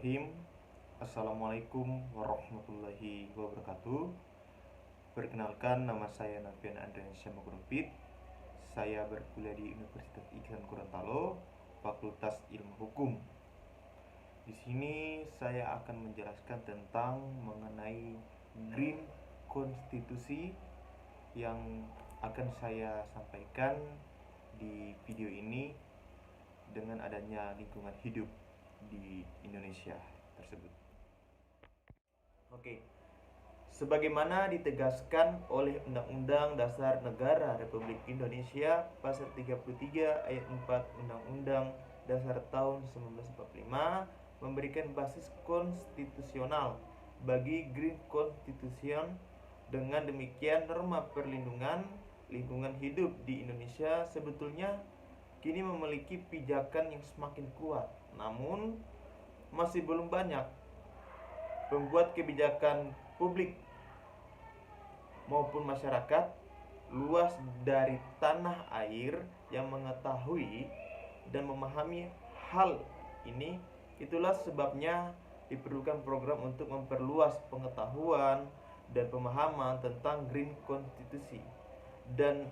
Bismillahirrahmanirrahim. Assalamualaikum warahmatullahi wabarakatuh. Perkenalkan, nama saya Nafian Andriansyah Magrupit. Saya berkuliah di Universitas Iksan Gorontalo, Fakultas Ilmu Hukum. Di sini saya akan menjelaskan tentang mengenai Green Konstitusi yang akan saya sampaikan di video ini dengan adanya lingkungan hidup di Indonesia tersebut. Oke. Sebagaimana ditegaskan oleh Undang-Undang Dasar Negara Republik Indonesia Pasal 33 ayat 4 Undang-Undang Dasar tahun 1945 memberikan basis konstitusional bagi Green Constitution. Dengan demikian, norma perlindungan lingkungan hidup di Indonesia sebetulnya kini memiliki pijakan yang semakin kuat. Namun masih belum banyak pembuat kebijakan publik maupun masyarakat luas dari tanah air yang mengetahui dan memahami hal ini. Itulah sebabnya diperlukan program untuk memperluas pengetahuan dan pemahaman tentang Green Constitusi. Dan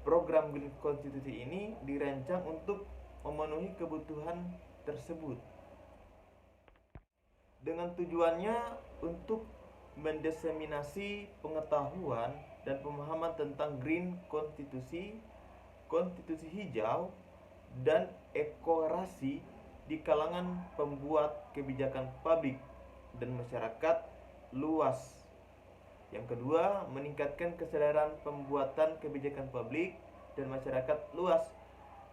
program Green Constitusi ini dirancang untuk memenuhi kebutuhan tersebut, dengan tujuannya untuk mendiseminasi pengetahuan dan pemahaman tentang Green Constitusi, konstitusi hijau, dan ekorasi di kalangan pembuat kebijakan publik dan masyarakat luas. Yang kedua, meningkatkan kesadaran pembuatan kebijakan publik dan masyarakat luas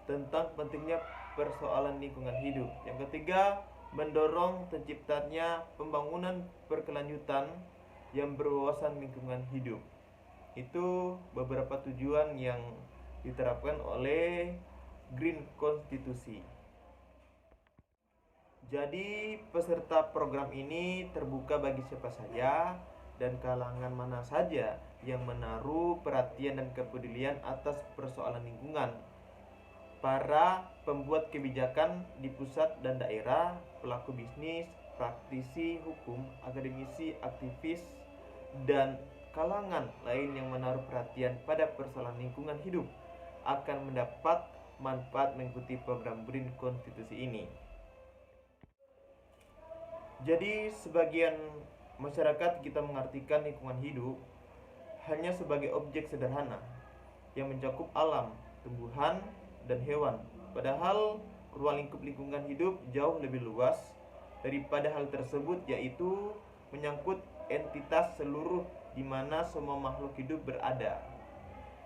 tentang pentingnya persoalan lingkungan hidup. Yang ketiga, mendorong terciptanya pembangunan berkelanjutan yang berwawasan lingkungan hidup. Itu beberapa tujuan yang diterapkan oleh Green Constitusi. Jadi peserta program ini terbuka bagi siapa saja dan kalangan mana saja yang menaruh perhatian dan kepedulian atas persoalan lingkungan. Para pembuat kebijakan di pusat dan daerah, pelaku bisnis, praktisi hukum, akademisi, aktivis, dan kalangan lain yang menaruh perhatian pada persoalan lingkungan hidup akan mendapat manfaat mengikuti program Green Constitusi ini. Jadi sebagian masyarakat kita mengartikan lingkungan hidup hanya sebagai objek sederhana yang mencakup alam, tumbuhan, dan hewan. Padahal ruang lingkup lingkungan hidup jauh lebih luas daripada hal tersebut, yaitu menyangkut entitas seluruh di mana semua makhluk hidup berada.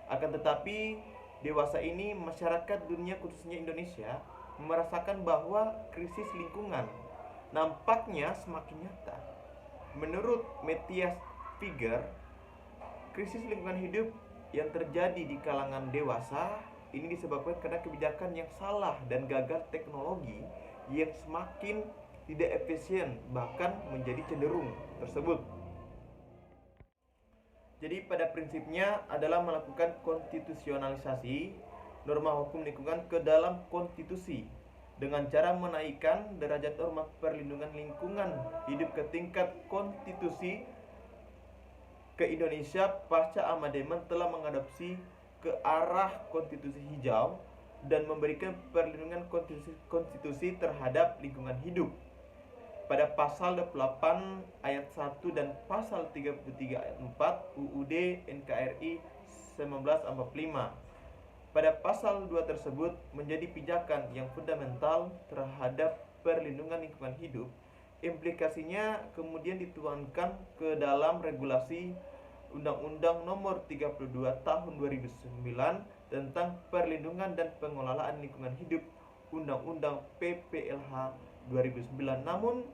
Akan tetapi dewasa ini masyarakat dunia, khususnya Indonesia, merasakan bahwa krisis lingkungan nampaknya semakin nyata. Menurut Matthias Figger, krisis lingkungan hidup yang terjadi di kalangan dewasa ini disebabkan karena kebijakan yang salah dan gagal teknologi yang semakin tidak efisien, bahkan menjadi cenderung tersebut. Jadi pada prinsipnya adalah melakukan konstitusionalisasi norma hukum lingkungan ke dalam konstitusi dengan cara menaikkan derajat norma perlindungan lingkungan hidup ke tingkat konstitusi. Ke Indonesia pasca amandemen telah mengadopsi ke arah konstitusi hijau dan memberikan perlindungan konstitusi terhadap lingkungan hidup pada pasal 28 ayat 1 dan pasal 33 ayat 4 UUD NKRI 1945. Pada pasal 2 tersebut menjadi pijakan yang fundamental terhadap perlindungan lingkungan hidup. Implikasinya kemudian dituangkan ke dalam regulasi Undang-Undang Nomor 32 Tahun 2009 tentang Perlindungan dan Pengelolaan Lingkungan Hidup, Undang-Undang PPLH 2009. Namun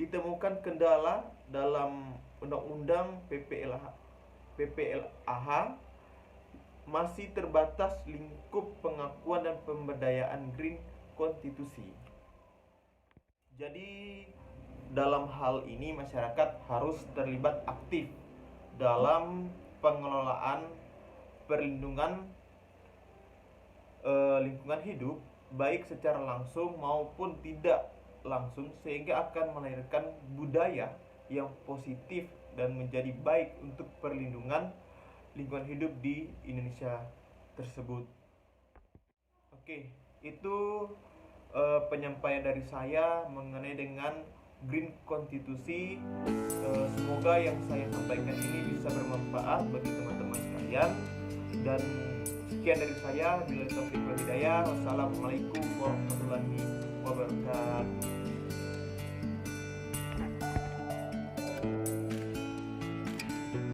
ditemukan kendala dalam Undang-Undang PPLAH masih terbatas lingkup pengakuan dan pemberdayaan Green Constitusi. Jadi dalam hal ini masyarakat harus terlibat aktif dalam pengelolaan perlindungan lingkungan hidup, baik secara langsung maupun tidak langsung sehingga akan melahirkan budaya yang positif dan menjadi baik untuk perlindungan lingkungan hidup di Indonesia tersebut. Oke, itu penyampaian dari saya mengenai dengan Green Konstitusi. Semoga yang saya sampaikan ini bisa bermanfaat bagi teman-teman sekalian. Dan sekian dari saya. Bila taufiq wal hidayah. Wassalamualaikum warahmatullahi wabarakatuh.